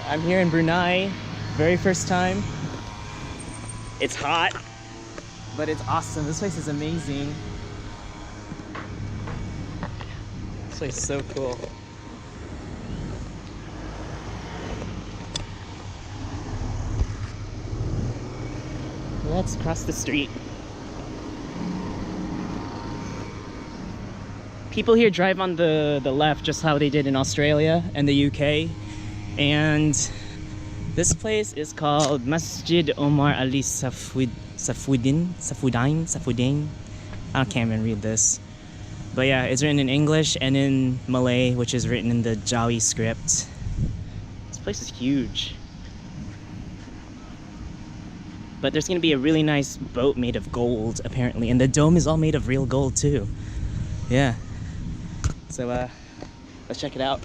I'm here in Brunei, very first time. It's hot, but it's awesome. This place is amazing. This place is so cool. Let's cross the street. People here drive on the left, just how they did in Australia and the UK. And this place is called Masjid Omar Ali Safuddin. I can't even read this. But yeah, it's written in English and in Malay, which is written in the Jawi script. This place is huge. But there's gonna be a really nice boat made of gold, apparently. And the dome is all made of real gold too. Yeah. So let's check it out.